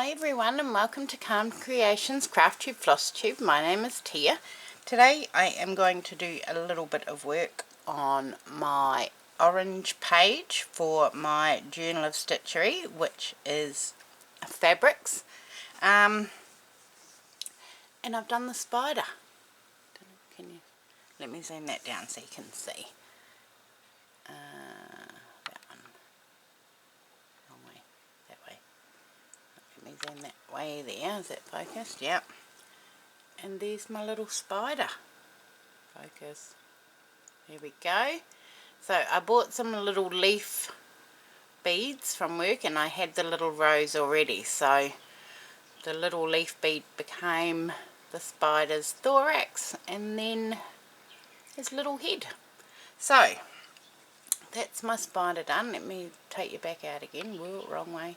Hi everyone and welcome to Calm Creations Crafty Flosstube. My name is Tia. Today I am going to do a little bit of work on my orange page for my Journal of Stitchery, which is fabrics. And I've done the spider. Can you let me zoom that down so you can see? That one. Wrong way. That way. Let me zoom that way there. Is that focused? Yep. And there's my little spider. Focus. There we go. So I bought some little leaf beads from work and I had the little rose already. So the little leaf bead became the spider's thorax and then his little head. So that's my spider done. Let me take you back out again. Whoa, wrong way.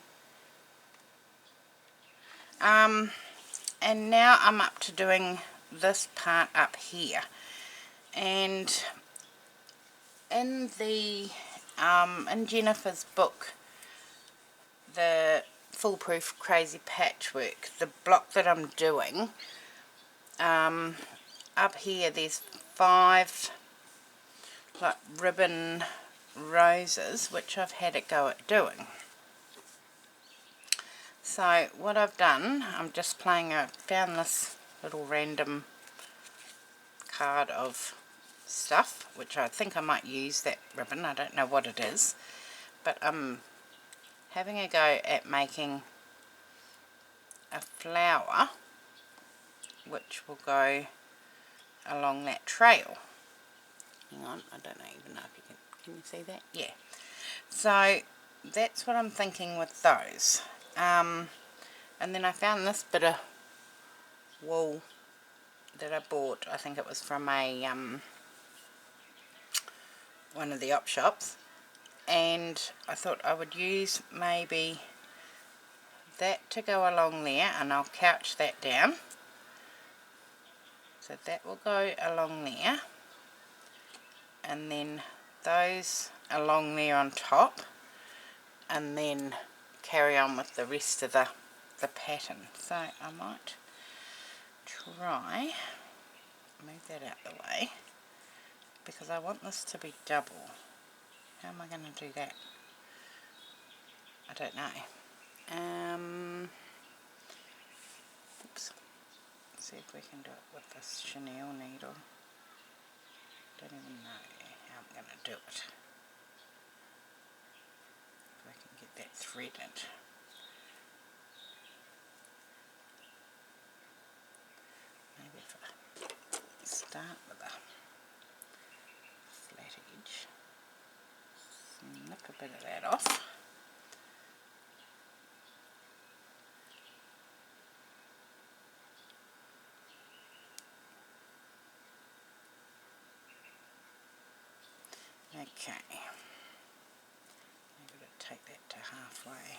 And now I'm up to doing this part up here. And in the in Jennifer's book, the Foolproof Crazy Patchwork, the block that I'm doing, up here there's 5 like ribbon roses which I've had a go at doing. So what I've done, I'm just playing, I found this little random card of stuff which I think I might use that ribbon. I don't know what it is, but I'm having a go at making a flower which will go along that trail. Hang on, I don't know even know if you can you see that? Yeah. So that's what I'm thinking with those. And then I found this bit of wool that I bought. I think it was from a one of the op shops, and I thought I would use maybe that to go along there, and I'll couch that down. So that will go along there, and then those along there on top, and then carry on with the rest of the pattern. So I might try move that out the way because I want this to be double. How am I going to do that? I don't know. Oops. Let's see if we can do it with this chenille needle. Don't even know how I'm going to do it. If I can get that threaded. Maybe if I start with a flat edge, snip a bit of that off. Okay, maybe to take that to halfway. I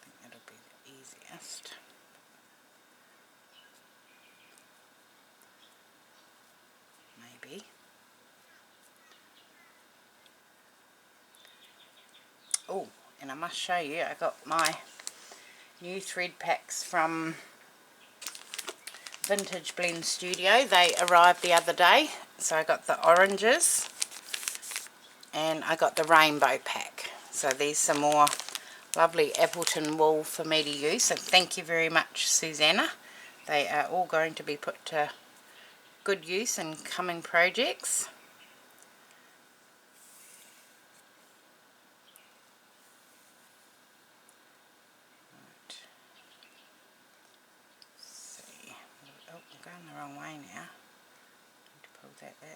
think that'll be the easiest. Maybe. Oh, and I must show you, I got my new thread packs from Vintage Blend Studio. They arrived the other day. So I got the oranges and I got the rainbow pack. So there's some more lovely Appleton wool for me to use. So thank you very much, Susanna. They are all going to be put to good use in coming projects. Oh, I'm going the wrong way now. I need to pull that way.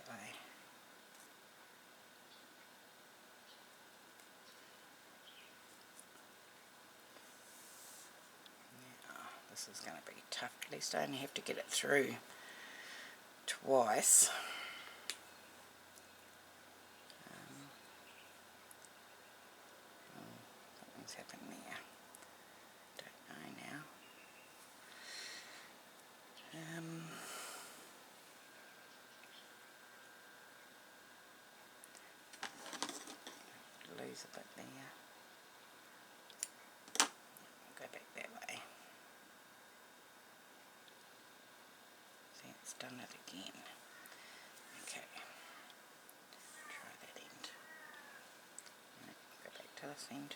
Now, this is going to be tough. At least I only have to get it through twice. Something's happened there. Don't know now. Lose a bit there. it's done it again. Okay, try that end. No, go back to this end,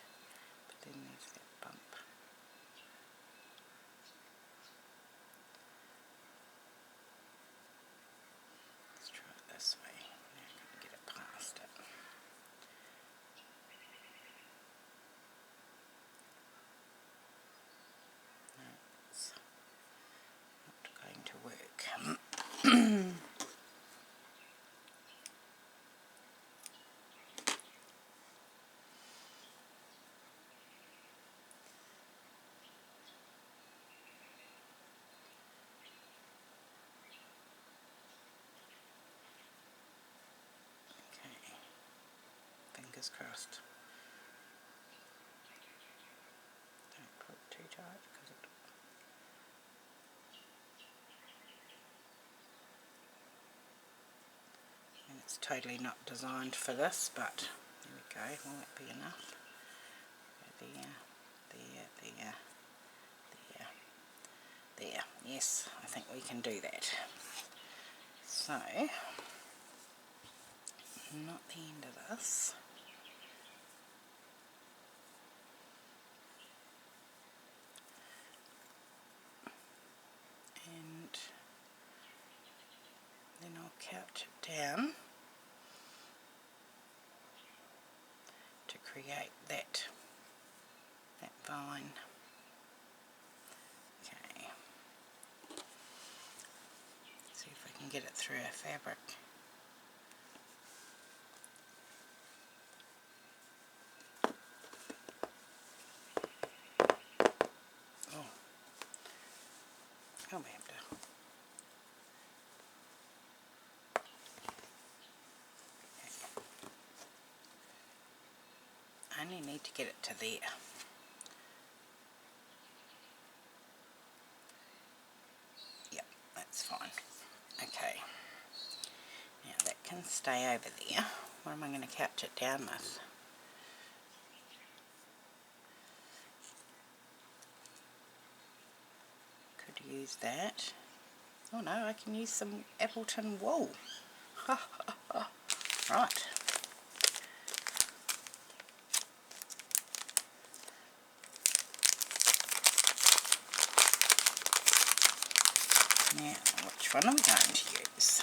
but then there's that bump. Let's try it this way. Now I can get it past it. No, it's not going to work. Fingers crossed. Don't pull it too tight because it's totally not designed for this, but there we go. Will that be enough? Go there. Yes, I think we can do that. So, not the end of this. And then I'll couch it down to create that vine. Okay. See if we can get it through our fabric. Oh, we have to. I only need to get it to there. Yep, that's fine. Okay. Now that can stay over there. What am I going to couch it down with? Could use that. Oh no, I can use some Appleton wool. Right. Now, which one am I going to use?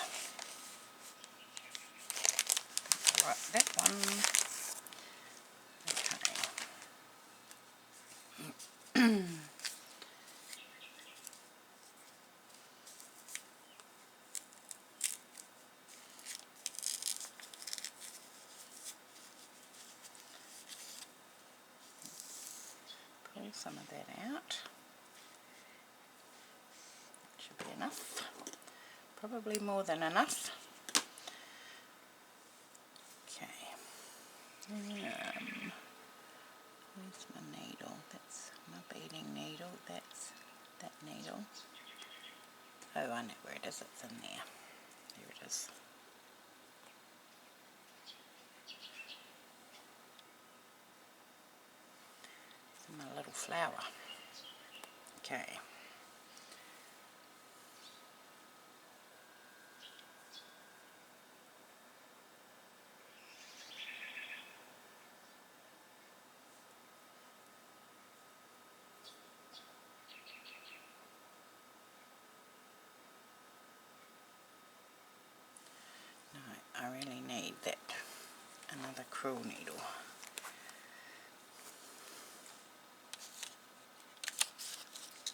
Right, that one. Okay. Pull some of that out. Should be enough. Probably more than enough. Okay. Where's my needle? That's my beading needle. That's that needle. Oh, I know where it is. It's in there. There it is. It's in my little flower. Okay. I really need that another crewel needle.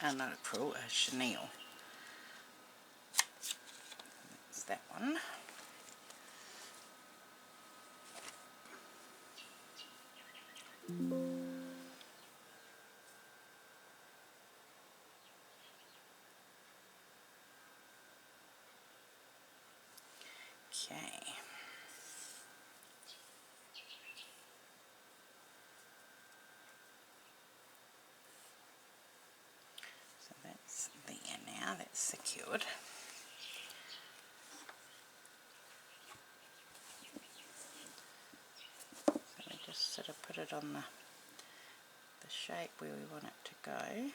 Not a crewel, a chenille. That's that one. Okay. So that's there now, that's secured. So we just sort of put it on the shape where we want it to go.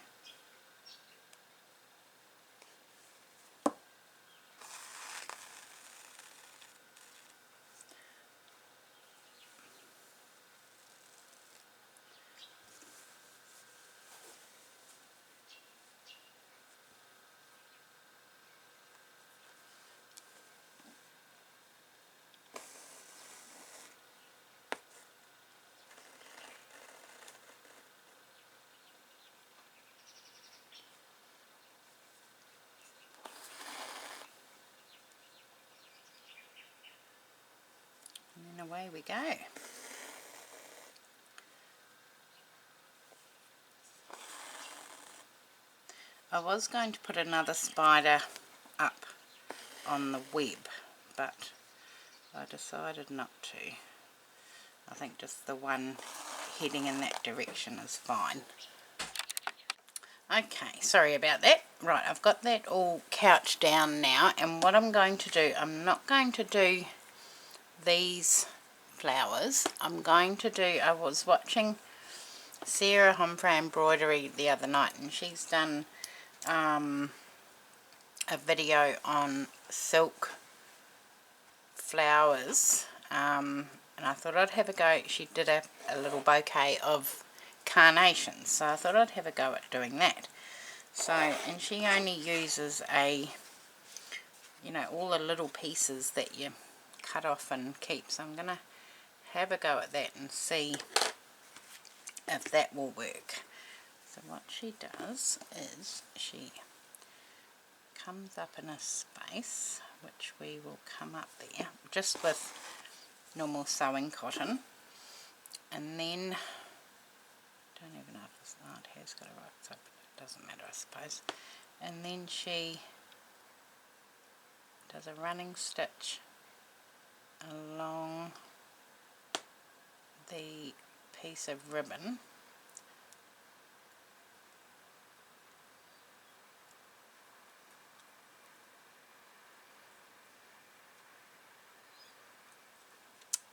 away we go. I was going to put another spider up on the web, but I decided not to. I think just the one heading in that direction is fine. Okay, sorry about that. Right, I've got that all couched down now, and what I'm going to do, I'm not going to do these flowers. I'm going to do, I was watching Sarah Homfray Embroidery the other night, and she's done a video on silk flowers, and I thought I'd have a go. She did a little bouquet of carnations, so I thought I'd have a go at doing that. So, and she only uses all the little pieces that you cut off and keep, so I'm going to have a go at that and see if that will work. So what she does is she comes up in a space, which we will come up there just with normal sewing cotton, and then don't even know if this aunt has got a right side, but it doesn't matter, I suppose. And then she does a running stitch along the piece of ribbon,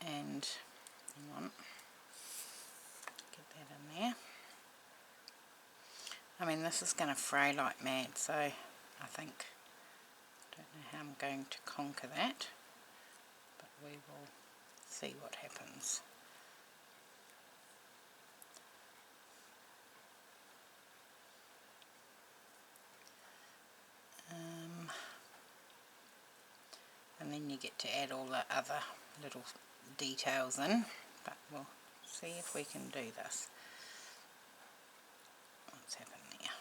and hang on, get that in there. I mean, this is going to fray like mad, so I think, don't know how I'm going to conquer that, but we will see what happens. And then you get to add all the other little details in, but we'll see if we can do this. What's happened there?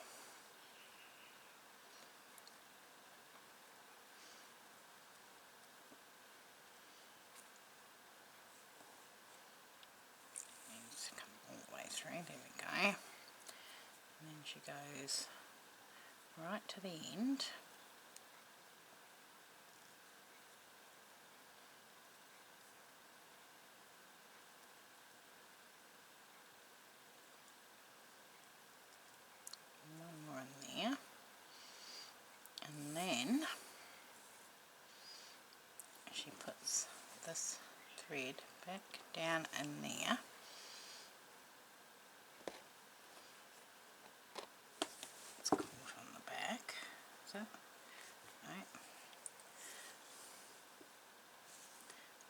Needs to come all the way through, there we go. And then she goes right to the end. And then she puts this thread back down in there, it's caught on the back, is it? No,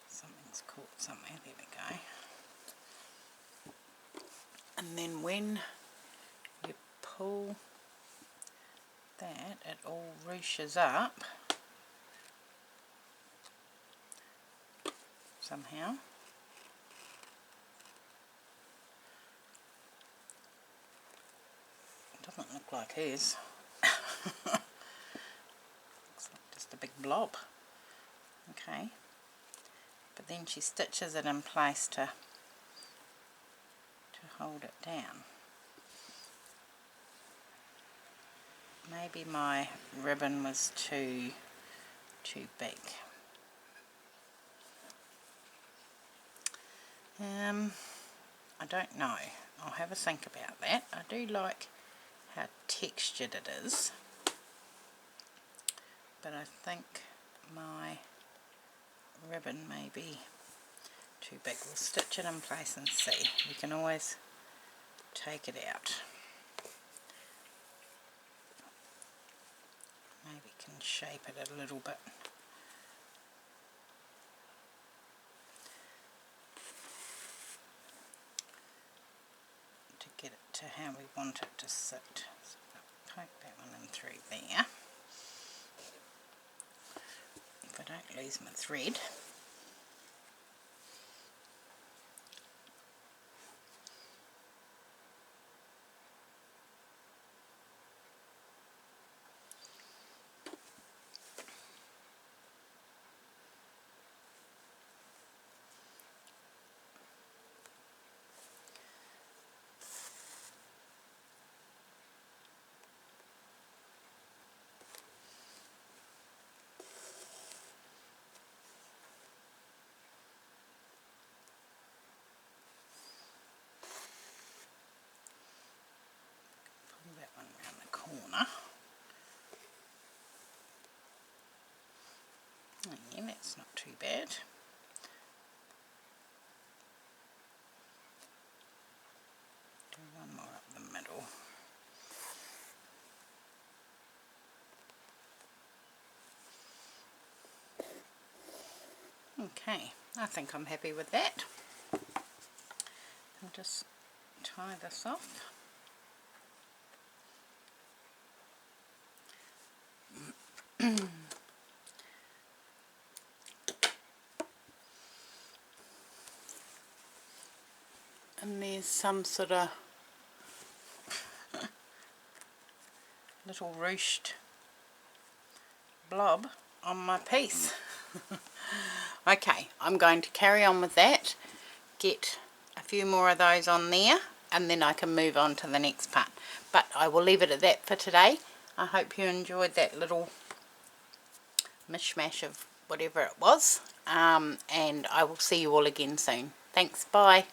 something's caught somewhere, there we go. And then when you pull that, it all ruches up somehow. It doesn't look like hers. Looks like just a big blob. Okay, but then she stitches it in place to hold it down. Maybe my ribbon was too big. I don't know. I'll have a think about that. I do like how textured it is, but I think my ribbon may be too big. We'll stitch it in place and see. You can always take it out. Maybe can shape it a little bit. To get it to how we want it to sit. So I'll poke that one in through there. If I don't lose my thread. Yeah, that's not too bad. Do one more up the middle. Okay, I think I'm happy with that. I'll just tie this off. And there's some sort of little ruched blob on my piece. Okay, I'm going to carry on with that, get a few more of those on there, and then I can move on to the next part. But I will leave it at that for today. I hope you enjoyed that little mishmash of whatever it was, and I will see you all again soon. Thanks, bye.